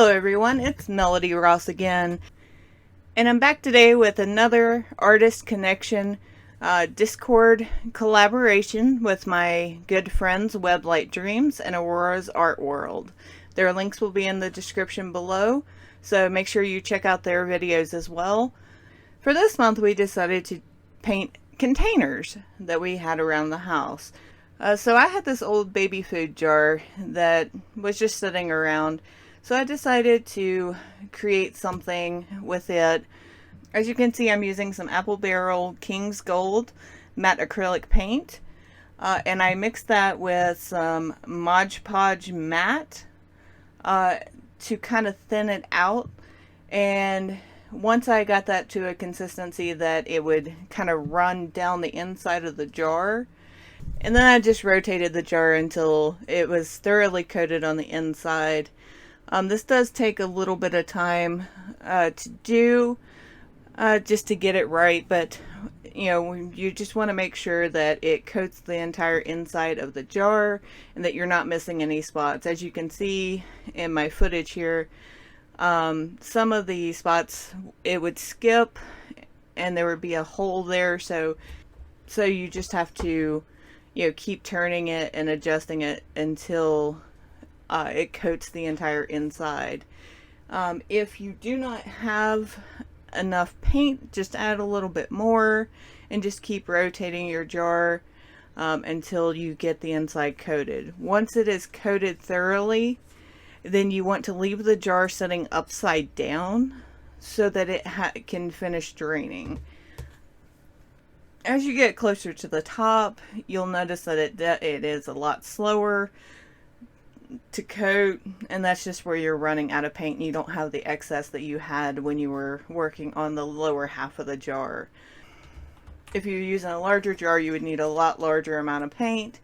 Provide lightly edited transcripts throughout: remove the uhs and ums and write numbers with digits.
Hello everyone, it's Melody Ross again, and I'm back today with another Artist Connection Discord collaboration with my good friends Weblight Dreams and Aurora's Art World. Their links will be in the description below, so make sure you check out their videos as well. For this month we decided to paint containers that we had around the house. So I had this old baby food jar that was just sitting around. So I decided to create something with it. As you can see, I'm using some Apple Barrel King's Gold matte acrylic paint. And I mixed that with some Mod Podge matte to kind of thin it out. And once I got that to a consistency that it would kind of run down the inside of the jar, and then I just rotated the jar until it was thoroughly coated on the inside. This does take a little bit of time to do, just to get it right, but you know, you just want to make sure that it coats the entire inside of the jar and that you're not missing any spots. As you can see in my footage here, some of the spots it would skip and there would be a hole there, so you just have to, you know, keep turning it and adjusting it until it coats the entire inside. If you do not have enough paint, just add a little bit more and just keep rotating your jar until you get the inside coated. Once it is coated thoroughly, then you want to leave the jar sitting upside down so that it can finish draining. As you get closer to the top, you'll notice that it is a lot slower to coat, and that's just where you're running out of paint and you don't have the excess that you had when you were working on the lower half of the jar. If you're using a larger jar, you would need a lot larger amount of paint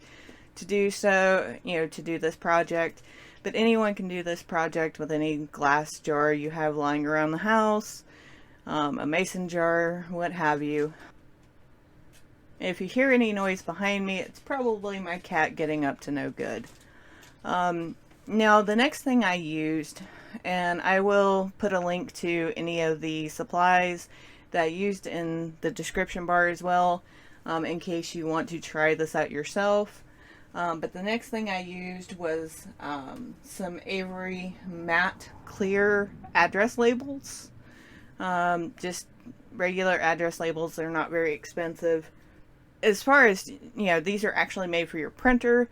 to do so, you know, to do this project. But anyone can do this project with any glass jar you have lying around the house, a mason jar, what have you. If you hear any noise behind me, it's probably my cat getting up to no good. Now the next thing I used, and I will put a link to any of the supplies that I used in the description bar as well, in case you want to try this out yourself. But the next thing I used was some Avery matte clear address labels. Just regular address labels. They're not very expensive. As far as, you know, these are actually made for your printer,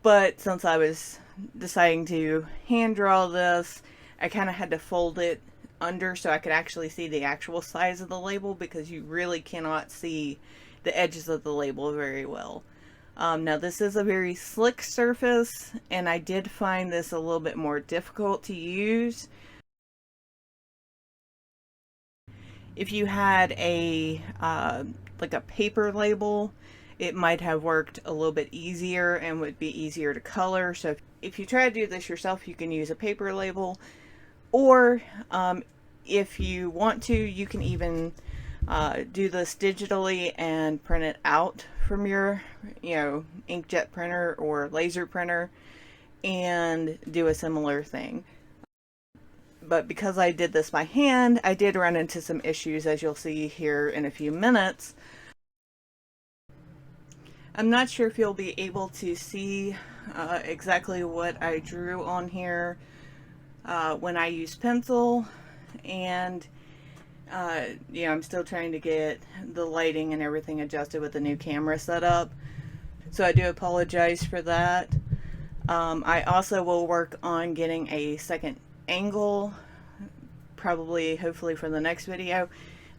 but since I was deciding to hand draw this, I kind of had to fold it under so I could actually see the actual size of the label, because you really cannot see the edges of the label very well. Now this is a very slick surface, and I did find this a little bit more difficult to use. If you had a like a paper label, it might have worked a little bit easier and would be easier to color. So if you try to do this yourself, you can use a paper label, or if you want to, you can even do this digitally and print it out from your, you know, inkjet printer or laser printer and do a similar thing. But because I did this by hand, I did run into some issues, as you'll see here in a few minutes. I'm not sure if you'll be able to see exactly what I drew on here when I use pencil, and you know, I'm still trying to get the lighting and everything adjusted with the new camera set up, so I do apologize for that. I also will work on getting a second angle, probably, hopefully for the next video.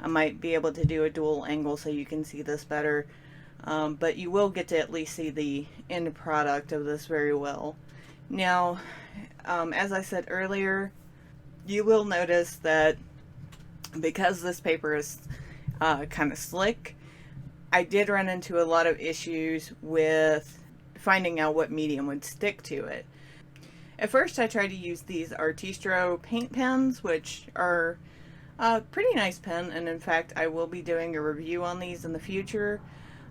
I might be able to do a dual angle so you can see this better, but you will get to at least see the end product of this very well. Now, as I said earlier, you will notice that because this paper is kind of slick, I did run into a lot of issues with finding out what medium would stick to it. At first I tried to use these Artistro paint pens, which are a pretty nice pen, and in fact I will be doing a review on these in the future,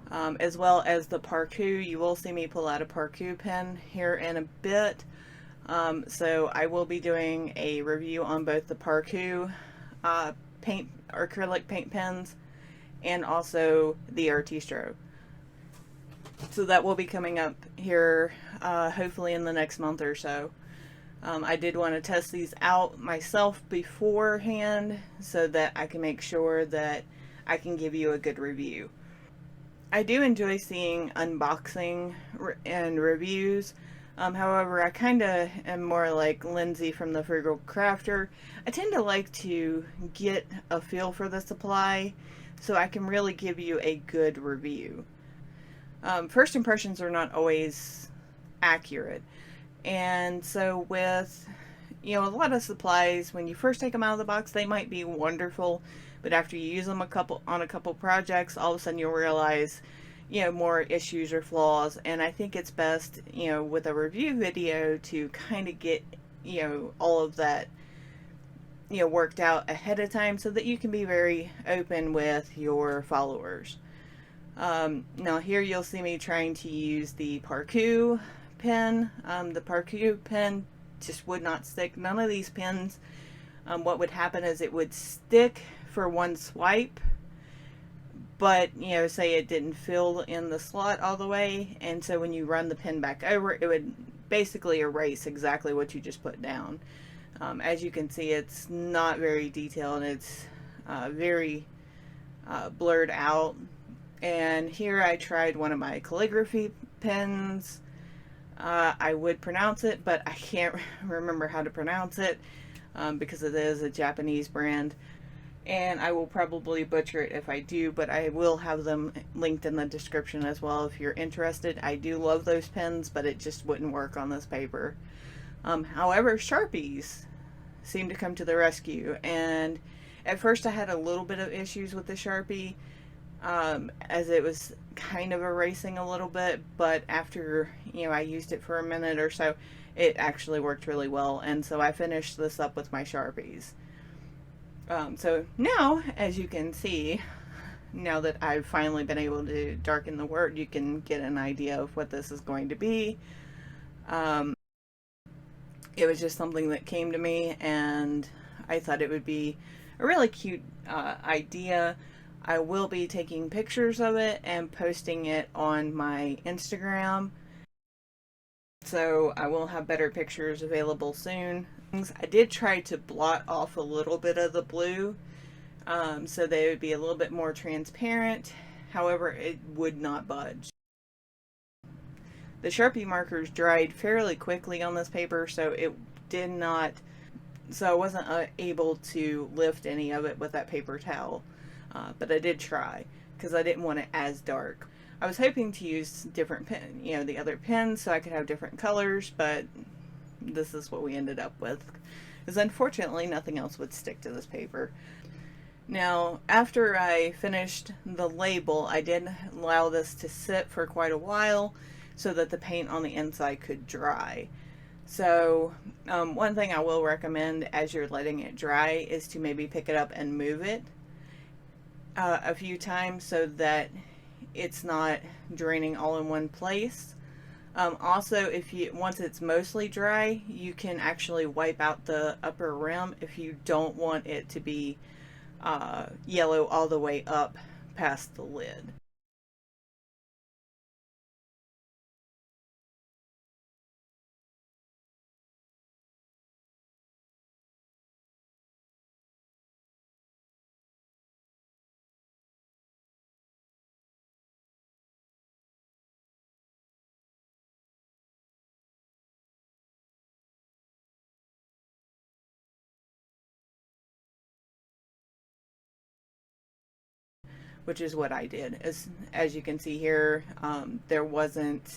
as well as the Parku. You will see me pull out a Parku pen here in a bit. So I will be doing a review on both the Parku paint acrylic paint pens and also the Artistro. So that will be coming up here hopefully in the next month or so. I did want to test these out myself beforehand so that I can make sure that I can give you a good review. I do enjoy seeing unboxing and reviews. However, I kind of am more like Lindsay from the Frugal Crafter. I tend to like to get a feel for the supply so I can really give you a good review. First impressions are not always accurate. And so with, a lot of supplies, when you first take them out of the box, they might be wonderful, but after you use them on a couple projects, all of a sudden you'll realize, more issues or flaws. And I think it's best, with a review video to kind of get, all of that, worked out ahead of time so that you can be very open with your followers. Now here you'll see me trying to use the Parku pen. The Parku pen just would not stick. None of these pens, what would happen is it would stick for one swipe, but say it didn't fill in the slot all the way, and so when you run the pen back over, it would basically erase exactly what you just put down. As you can see, it's not very detailed, and it's very blurred out. And here I tried one of my calligraphy pens. I would pronounce it, but I can't remember how to pronounce it because it is a Japanese brand. And I will probably butcher it if I do, but I will have them linked in the description as well if you're interested. I do love those pens, but it just wouldn't work on this paper. However, Sharpies seem to come to the rescue. And at first I had a little bit of issues with the Sharpie, as it was kind of erasing a little bit, but after I used it for a minute or so, it actually worked really well, and so I finished this up with my Sharpies. So now, as you can see, now that I've finally been able to darken the word, you can get an idea of what this is going to be. It was just something that came to me, and I thought it would be a really cute idea. I will be taking pictures of it and posting it on my Instagram, so I will have better pictures available soon. I did try to blot off a little bit of the blue so they would be a little bit more transparent. However, it would not budge. The Sharpie markers dried fairly quickly on this paper, so I wasn't able to lift any of it with that paper towel. But I did try because I didn't want it as dark. I was hoping to use different the other pens so I could have different colors, but this is what we ended up with, because unfortunately nothing else would stick to this paper. Now, after I finished the label, I did allow this to sit for quite a while so that the paint on the inside could dry. So one thing I will recommend as you're letting it dry is to maybe pick it up and move it a few times so that it's not draining all in one place. Also, once it's mostly dry, you can actually wipe out the upper rim if you don't want it to be yellow all the way up past the lid. Which is what I did. As you can see here, there wasn't,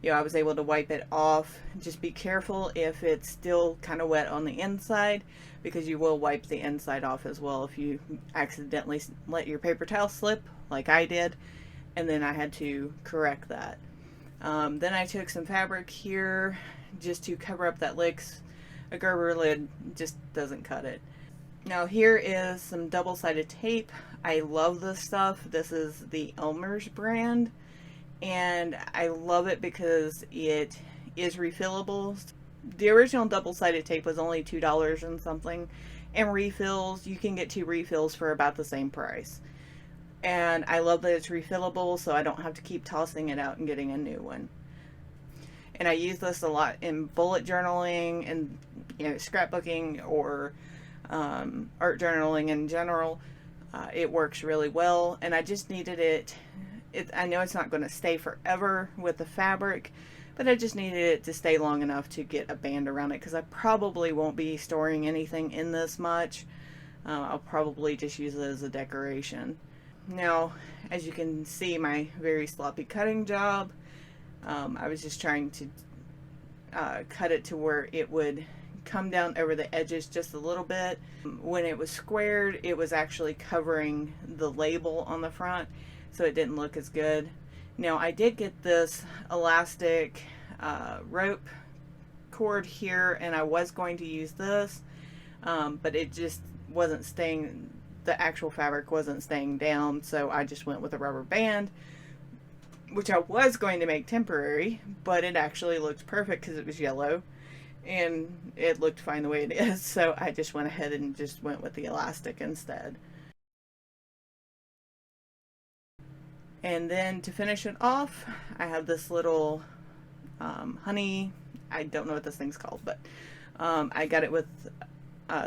I was able to wipe it off. Just be careful if it's still kind of wet on the inside, because you will wipe the inside off as well if you accidentally let your paper towel slip like I did, and then I had to correct that. Then I took some fabric here just to cover up that licks. A Gerber lid just doesn't cut it. Now here is some double-sided tape. I love this stuff. This is the Elmer's brand, and I love it because it is refillable. The original double-sided tape was only $2 and something, and refills, you can get 2 refills for about the same price. And I love that it's refillable, so I don't have to keep tossing it out and getting a new one. And I use this a lot in bullet journaling and, you know, scrapbooking or art journaling in general. It works really well, and I just needed it. I know it's not going to stay forever with the fabric, but I just needed it to stay long enough to get a band around it, because I probably won't be storing anything in this much. I'll probably just use it as a decoration. Now, as you can see, my very sloppy cutting job, I was just trying to cut it to where it would come down over the edges just a little bit. When it was squared, it was actually covering the label on the front, so it didn't look as good. Now, I did get this elastic rope cord here, and I was going to use this, but it just wasn't staying, the actual fabric wasn't staying down, so I just went with a rubber band, which I was going to make temporary, but it actually looked perfect because it was yellow and it looked fine the way it is, so I just went ahead and just went with the elastic instead. And then to finish it off, I have this little honey, I don't know what this thing's called, but I got it with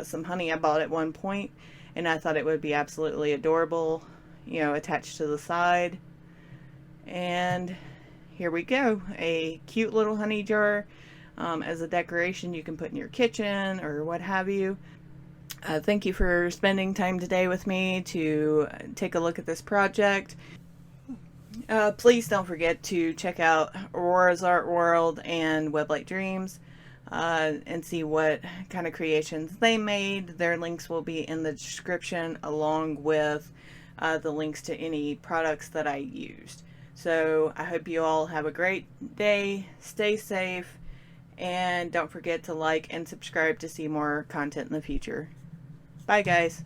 some honey I bought at one point, and I thought it would be absolutely adorable, you know, attached to the side. And here we go, a cute little honey jar as a decoration you can put in your kitchen or what have you. Thank you for spending time today with me to take a look at this project. Please don't forget to check out Aurora's Art World and Weblight Dreams and see what kind of creations they made. Their links will be in the description, along with the links to any products that I used. So I hope you all have a great day, stay safe, and don't forget to like and subscribe to see more content in the future. Bye guys.